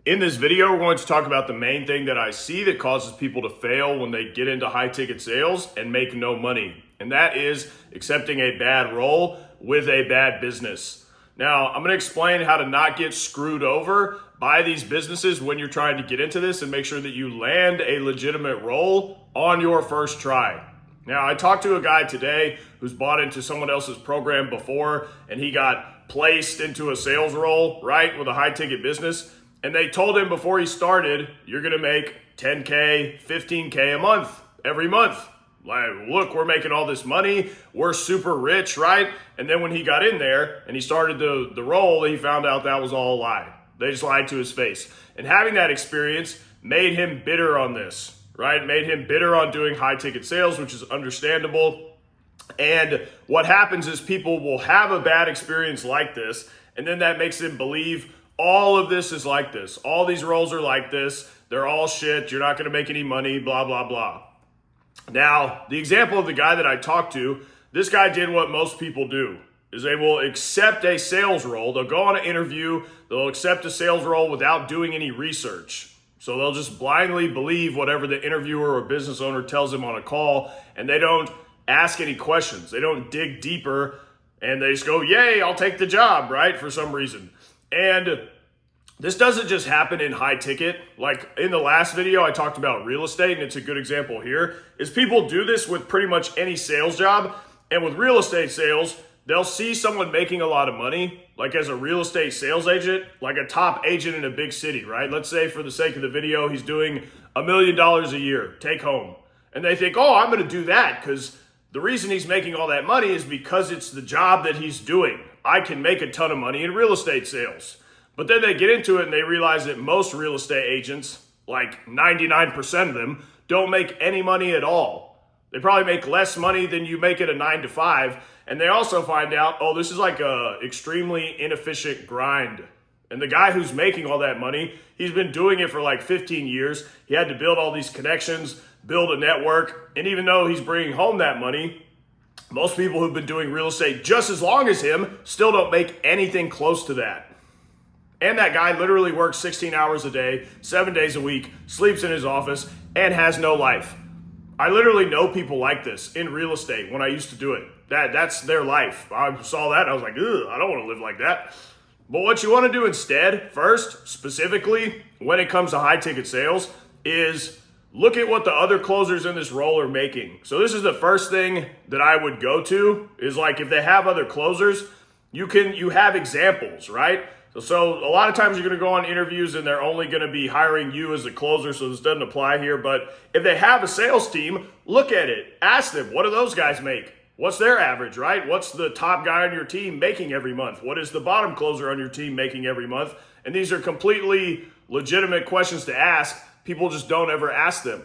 In this video, we're going to talk about the main thing that I see that causes people to fail when they get into high ticket sales and make no money. And that is accepting a bad role with a bad business. Now, I'm going to explain how to not get screwed over by these businesses when you're trying to get into this and make sure that you land a legitimate role on your first try. Now, I talked to a guy today who's bought into someone else's program before and he got placed into a sales role, right, with a high ticket business. And they told him before he started, you're going to make 10K, 15K a month, every month. Like, look, we're making all this money. We're super rich, right? And then when he got in there and he started the role, he found out that was all a lie. They just lied to his face. And having that experience made him bitter on this, right? Made him bitter on doing high ticket sales, which is understandable. And what happens is people will have a bad experience like this, and then that makes them believe all of this is like this. All these roles are like this. They're all shit. You're not going to make any money, blah, blah, blah. Now, the example of the guy that I talked to, this guy did what most people do, is they will accept a sales role. They'll go on an interview. They'll accept a sales role without doing any research. So they'll just blindly believe whatever the interviewer or business owner tells them on a call, and they don't ask any questions. They don't dig deeper, and they just go, yay, I'll take the job, right, for some reason. And this doesn't just happen in high ticket. Like in the last video, I talked about real estate, and it's a good example here, is people do this with pretty much any sales job. And with real estate sales, they'll see someone making a lot of money, like as a real estate sales agent, like a top agent in a big city, right? Let's say for the sake of the video, he's doing $1 million a year, take home. And they think, oh, I'm going to do that because the reason he's making all that money is because it's the job that he's doing. I can make a ton of money in real estate sales. But then they get into it and they realize that most real estate agents, like 99% of them, don't make any money at all. They probably make less money than you make at a 9-to-5. And they also find out, oh, this is like a extremely inefficient grind. And the guy who's making all that money, he's been doing it for like 15 years. He had to build all these connections, build a network. And even though he's bringing home that money, most people who've been doing real estate just as long as him still don't make anything close to that. And that guy literally works 16 hours a day, 7 days a week, sleeps in his office, and has no life. I literally know people like this in real estate when I used to do it. That's their life. I saw that, I was like, ugh, I don't want to live like that. But what you want to do instead, first, specifically, when it comes to high ticket sales, is look at what the other closers in this role are making. So this is the first thing that I would go to, is like if they have other closers, you have examples, right? So a lot of times you're going to go on interviews and they're only going to be hiring you as a closer, so this doesn't apply here. But if they have a sales team, look at it. Ask them, what do those guys make? What's their average, right? What's the top guy on your team making every month? What is the bottom closer on your team making every month? And these are completely legitimate questions to ask. People just don't ever ask them.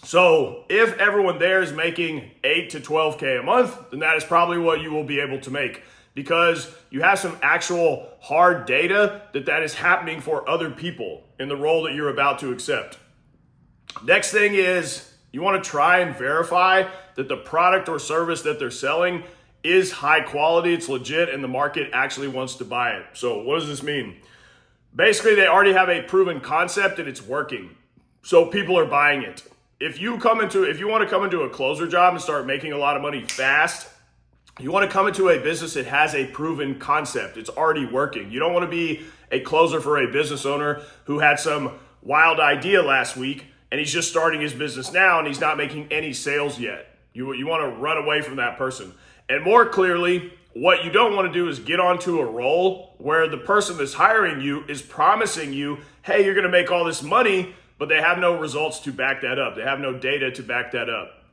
So if everyone there is making 8 to 12K a month, then that is probably what you will be able to make, because you have some actual hard data that is happening for other people in the role that you're about to accept. Next thing is you want to try and verify that the product or service that they're selling is high quality, it's legit, and the market actually wants to buy it. So what does this mean? Basically, they already have a proven concept and it's working. So people are buying it. If you want to come into a closer job and start making a lot of money fast, you want to come into a business that has a proven concept. It's already working. You don't want to be a closer for a business owner who had some wild idea last week and he's just starting his business now and he's not making any sales yet. You want to run away from that person. And more clearly, what you don't want to do is get onto a role where the person that's hiring you is promising you, hey, you're going to make all this money, but they have no results to back that up. They have no data to back that up.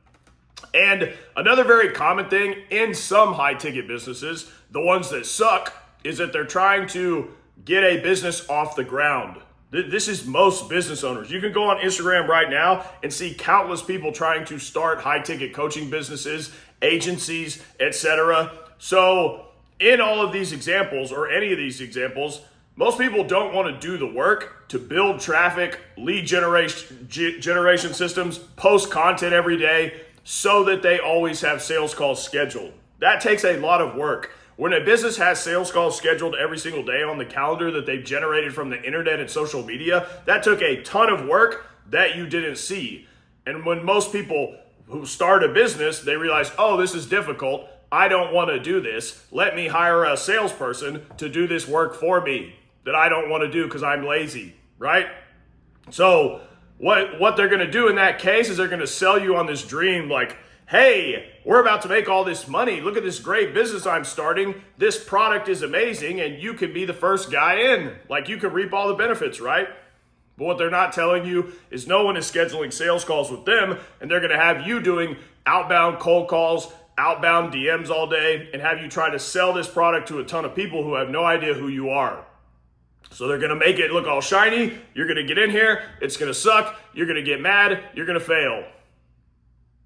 And another very common thing in some high ticket businesses, the ones that suck, is that they're trying to get a business off the ground. This is most business owners. You can go on Instagram right now and see countless people trying to start high ticket coaching businesses, agencies, etc. So in all of these examples, or any of these examples, most people don't want to do the work to build traffic, lead generation systems, post content every day, so that they always have sales calls scheduled. That takes a lot of work. When a business has sales calls scheduled every single day on the calendar that they've generated from the internet and social media, that took a ton of work that you didn't see. And when most people who start a business, they realize, oh, this is difficult. I don't want to do this. Let me hire a salesperson to do this work for me that I don't want to do because I'm lazy, right? So what they're going to do in that case is they're going to sell you on this dream like, hey, we're about to make all this money. Look at this great business I'm starting. This product is amazing and you can be the first guy in. Like you can reap all the benefits, right? But what they're not telling you is no one is scheduling sales calls with them, and they're going to have you doing outbound cold calls, outbound DMs all day, and have you try to sell this product to a ton of people who have no idea who you are. So they're going to make it look all shiny. You're going to get in here. It's going to suck. You're going to get mad. You're going to fail.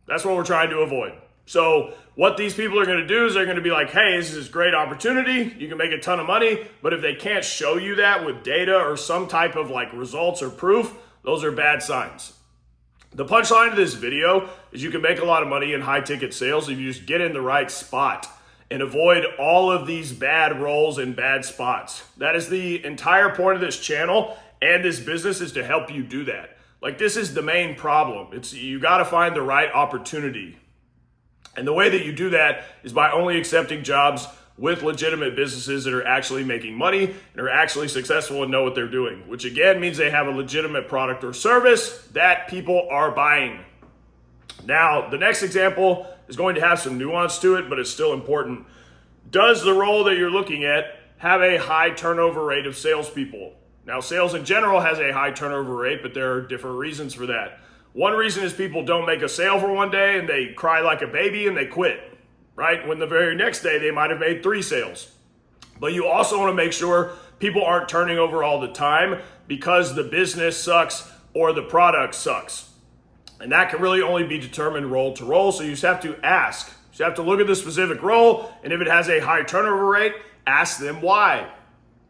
That's what we're trying to avoid. So what these people are going to do is they're going to be like, hey, this is this great opportunity. You can make a ton of money. But if they can't show you that with data or some type of like results or proof, those are bad signs. The punchline of this video is you can make a lot of money in high ticket sales if you just get in the right spot and avoid all of these bad roles and bad spots. That is the entire point of this channel and this business, is to help you do that. Like, this is the main problem. It's you got to find the right opportunity. And the way that you do that is by only accepting jobs with legitimate businesses that are actually making money and are actually successful and know what they're doing, which again means they have a legitimate product or service that people are buying. Now, the next example is going to have some nuance to it, but it's still important. Does the role that you're looking at have a high turnover rate of salespeople? Now, sales in general has a high turnover rate, but there are different reasons for that. One reason is people don't make a sale for one day and they cry like a baby and they quit, right? When the very next day they might have made 3 sales. But you also want to make sure people aren't turning over all the time because the business sucks or the product sucks. And that can really only be determined role to role. So you just have to ask. You just have to look at the specific role, and if it has a high turnover rate, ask them why.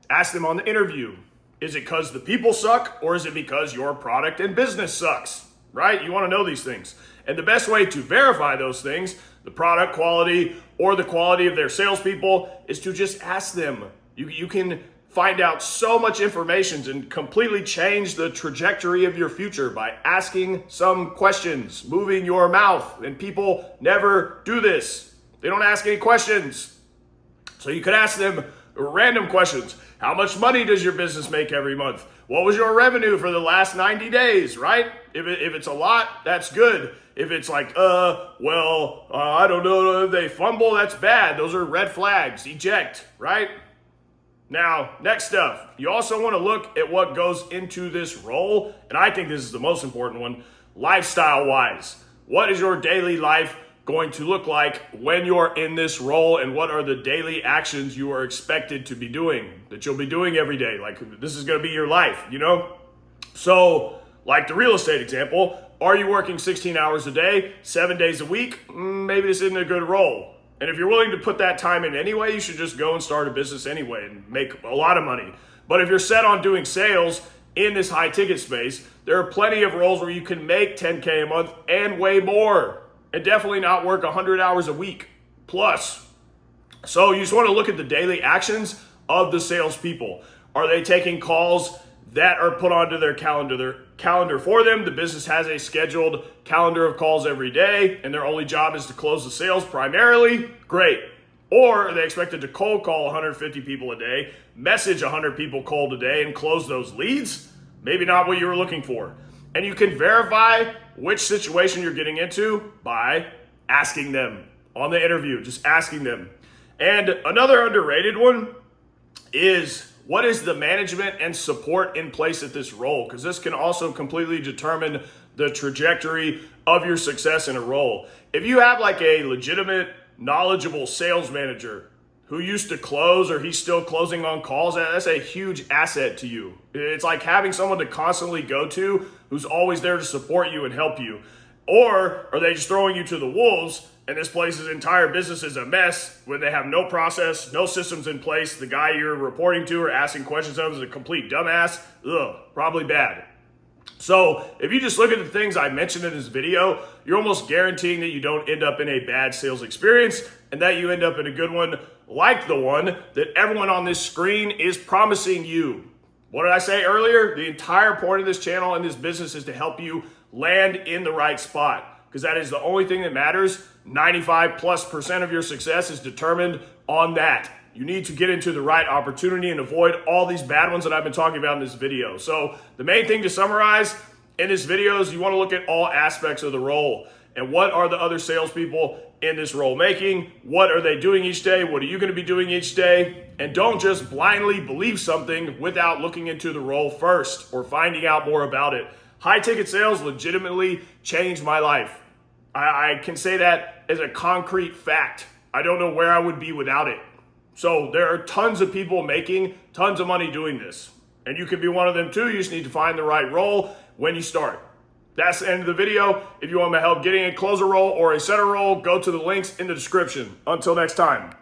Ask them on the interview. Is it because the people suck, or is it because your product and business sucks? Right? You want to know these things. And the best way to verify those things, the product quality or the quality of their salespeople, is to just ask them. You can find out so much information and completely change the trajectory of your future by asking some questions, moving your mouth. And people never do this. They don't ask any questions. So you could ask them random questions. How much money does your business make every month? What was your revenue for the last 90 days, right? If it's a lot, that's good. If it's like, I don't know, if they fumble, that's bad. Those are red flags. Eject, right? Now, next stuff. You also want to look at what goes into this role, and I think this is the most important one, lifestyle-wise. What is your daily life going to look like when you're in this role, and what are the daily actions you are expected to be doing, that you'll be doing every day? Like, this is going to be your life, you know? So, like the real estate example, are you working 16 hours a day, 7 days a week? Maybe this isn't a good role. And if you're willing to put that time in anyway, you should just go and start a business anyway and make a lot of money. But if you're set on doing sales in this high ticket space, there are plenty of roles where you can make 10K a month and way more, and definitely not work 100 hours a week plus. So you just want to look at the daily actions of the salespeople. Are they taking calls that are put onto their calendar for them? The business has a scheduled calendar of calls every day, and their only job is to close the sales primarily. Great. Or are they expected to cold call 150 people a day, message 100 people cold a day, and close those leads? Maybe not what you were looking for. And you can verify which situation you're getting into by asking them on the interview, just asking them. And another underrated one is, what is the management and support in place at this role? Because this can also completely determine the trajectory of your success in a role. If you have like a legitimate, knowledgeable sales manager who used to close, or he's still closing on calls, that's a huge asset to you. It's like having someone to constantly go to who's always there to support you and help you. Or are they just throwing you to the wolves, and this place's entire business is a mess when they have no process, no systems in place, the guy you're reporting to or asking questions of is a complete dumbass? Ugh, probably bad. So if you just look at the things I mentioned in this video, you're almost guaranteeing that you don't end up in a bad sales experience and that you end up in a good one like the one that everyone on this screen is promising you. What did I say earlier? The entire point of this channel and this business is to help you land in the right spot, because that is the only thing that matters. 95+% of your success is determined on that. You need to get into the right opportunity and avoid all these bad ones that I've been talking about in this video. So the main thing to summarize in this video is you want to look at all aspects of the role and what are the other salespeople in this role making? What are they doing each day? What are you going to be doing each day? And don't just blindly believe something without looking into the role first or finding out more about it. High ticket sales legitimately changed my life. I can say that as a concrete fact. I don't know where I would be without it. So there are tons of people making tons of money doing this. And you can be one of them too. You just need to find the right role when you start. That's the end of the video. If you want my help getting a closer role or a setter role, go to the links in the description. Until next time.